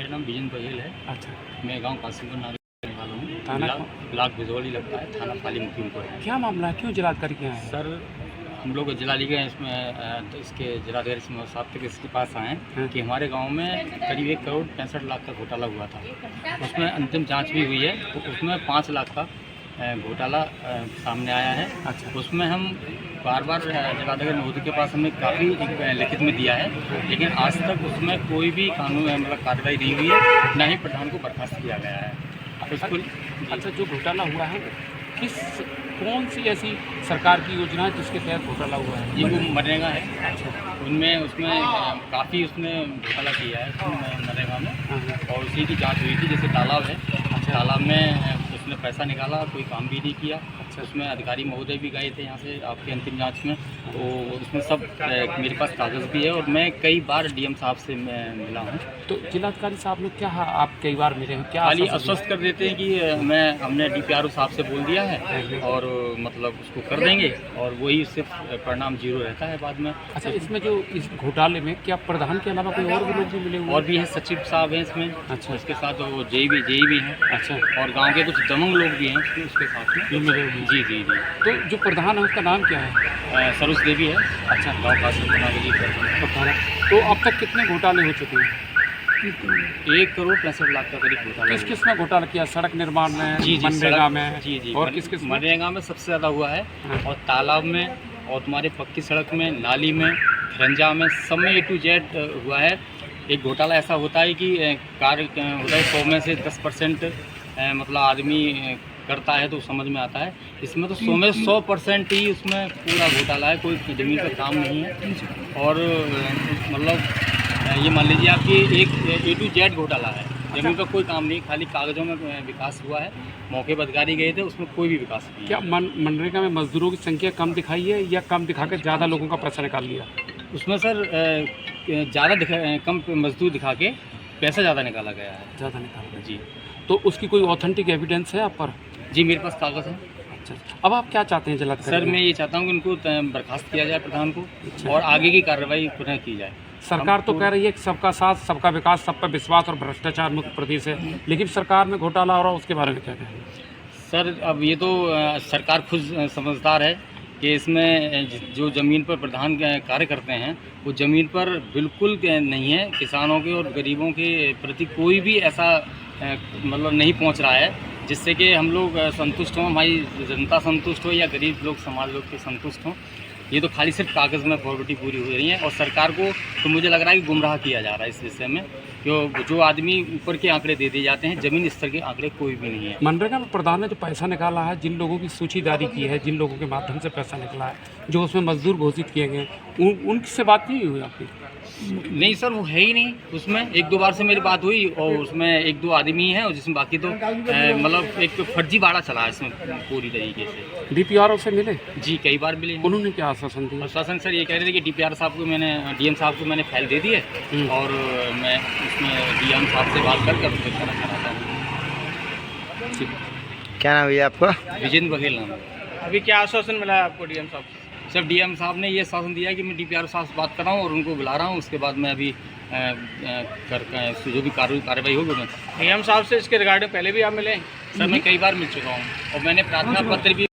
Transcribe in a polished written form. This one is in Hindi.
मेरा नाम विजन बघेल है। अच्छा, मैं गांव कासिमपुर नागरिक रहने वाला हूँ। थाना ब्लॉक भिजौली लगता है, थाना पाली मुखिमपुर है। क्या मामला है, क्यों जिलाधिकारी के यहाँ है? सर, हम लोग जिलाधिकारी इसमें तो इसके जिलाधिकारी साहब तक इसके पास आए कि हमारे गांव में करीब 1,65,00,000 का घोटाला हुआ था। उसमें अंतिम जांच भी हुई है, तो उसमें 5 लाख का घोटाला सामने आया है। अच्छा, उसमें हम बार बार जिलाधिकारी महोदय के पास हमने काफ़ी लिखित में दिया है, लेकिन आज तक उसमें कोई भी कानून मतलब कार्रवाई नहीं हुई है, न ही प्रधान को बर्खास्त किया गया है। अच्छा, जो घोटाला हुआ है कौन सी ऐसी सरकार की योजना है जिसके तहत घोटाला हुआ है? ये वो मनरेगा है। अच्छा, उसमें काफ़ी उसने घोटाला किया है मनरेगा में, और उसी की जांच हुई थी। जैसे तालाब है, तालाब में उसने पैसा निकाला, कोई काम भी नहीं किया। अच्छा, उसमें अधिकारी महोदय भी गए थे यहाँ से आपकी अंतिम जांच में, तो उसमें सब मेरे पास कागज़ भी है, और मैं कई बार डीएम साहब से मैं मिला हूँ। तो जिलाधिकारी साहब ने क्या आप कई बार मिले हैं, क्या खाली आश्वस्त कर देते हैं कि हमने डीपीआरओ साहब से बोल दिया है और मतलब उसको कर देंगे, और वही उससे परिणाम 0 रहता है बाद में। अच्छा, इसमें जो इस घोटाले में क्या प्रधान के अलावा कोई और भी लोग भी मिले हुए? और भी हैं, सचिव साहब हैं इसमें। अच्छा, इसके साथ वो जेई भी हैं। अच्छा, और गांव के कुछ दमंग लोग भी हैं उसके साथ में मिले हुए हैं। जी जी जी। तो जो प्रधान है उसका नाम क्या है? सरोज देवी है। अच्छा, गाँव कासिमपुर नागरिक प्रधान। तो अब तक कितने घोटाले हो चुके हैं? 1,65,00,000 का करीब घोटाला। किस किस में घोटाला किया? सड़क निर्माण में, जी जी, मनरेगा में? जी जी, और किस किस में? मनरेगा में सबसे ज़्यादा हुआ है, और तालाब में, और तुम्हारे पक्की सड़क में, नाली में, खरंजा में, सब में A to Z हुआ है। एक घोटाला ऐसा होता है कि कार्य होता है 100 में से 10% मतलब आदमी करता है तो समझ में आता है। इसमें तो 100 में 100% ही उसमें पूरा घोटाला है, कोई ज़मीन का काम नहीं है। और मतलब ये मान लीजिए आपकी एक A to Z घोटाला है। जमीन का कोई काम नहीं, खाली कागज़ों में विकास हुआ है। मौके पर अधिकारी गए थे, उसमें कोई भी विकास नहीं। क्या मनरेगा में मजदूरों की संख्या कम दिखाई है या कम दिखाकर ज़्यादा लोगों का पैसा निकाल लिया? उसमें सर कम मजदूर दिखा के पैसा ज़्यादा निकाला गया है। ज़्यादा निकाल गया जी। तो उसकी कोई ऑथेंटिक एविडेंस है आप पर? जी, मेरे पास कागज़ है। अच्छा, अब आप क्या चाहते हैं जिलाधिकारी? सर, मैं ये चाहता हूँ कि उनको बर्खास्त किया जाए प्रधान को, और आगे की कार्रवाई पुनः की जाए। सरकार तो कह रही है कि सबका साथ, सबका विकास, सब पर विश्वास और भ्रष्टाचार मुक्त प्रदेश है, लेकिन सरकार में घोटाला हो रहा है, उसके बारे में क्या कहेंगे? सर, अब ये तो सरकार खुद समझदार है कि इसमें जो ज़मीन पर प्रधान कार्य करते हैं, वो ज़मीन पर बिल्कुल नहीं है। किसानों के और गरीबों के प्रति कोई भी ऐसा मतलब नहीं पहुंच रहा है जिससे कि हम लोग संतुष्ट हों, हमारी जनता संतुष्ट हो, या गरीब लोग, समाज लोग के संतुष्ट हों। ये तो खाली सिर्फ कागज़ में फॉर्मेलिटी पूरी हो रही है, और सरकार को तो मुझे लग रहा है कि गुमराह किया जा रहा है इस विषय में। जो आदमी ऊपर के आंकड़े दे दिए जाते हैं, ज़मीन स्तर के आंकड़े कोई भी नहीं है। मनरेगा में प्रधान ने जो पैसा निकाला है, जिन लोगों की सूची जारी की है, जिन लोगों के माध्यम से पैसा निकला है, जो उसमें मजदूर घोषित किए गए, उनसे बात नहीं हुई आपकी? नहीं सर, वो है ही नहीं उसमें। 1-2 बार से मेरी बात हुई, और उसमें 1-2 आदमी हैं, और जिसमें बाकी तो मतलब एक फर्जीवाड़ा चला है इसमें पूरी तरीके से। डीपीआरओ से मिले? जी, कई बार मिले। उन्होंने क्या आश्वासन दिया? आश्वासन सर ये कह रहे थे कि डीपीआर साहब को डीएम साहब को मैंने फाइल दे दी है, और मैं उसमें डीएम साहब से बात करके उसमें करना चाहता हूँ। ठीक। क्या नाम है आपका? विजेंद्र बघेल नाम है। अभी क्या आश्वासन मिला है आपको डीएम साहब से? सर, डीएम साहब ने ये आश्वासन दिया है कि मैं डीपीआर साहब से बात कर रहा हूँ और उनको बुला रहा हूँ। उसके बाद मैं अभी जो भी कार्रवाई होगी मैं। डीएम साहब से इसके रिगार्डिंग पहले भी आप मिले? सर, मैं कई बार मिल चुका हूँ, और मैंने प्रार्थना पत्र भी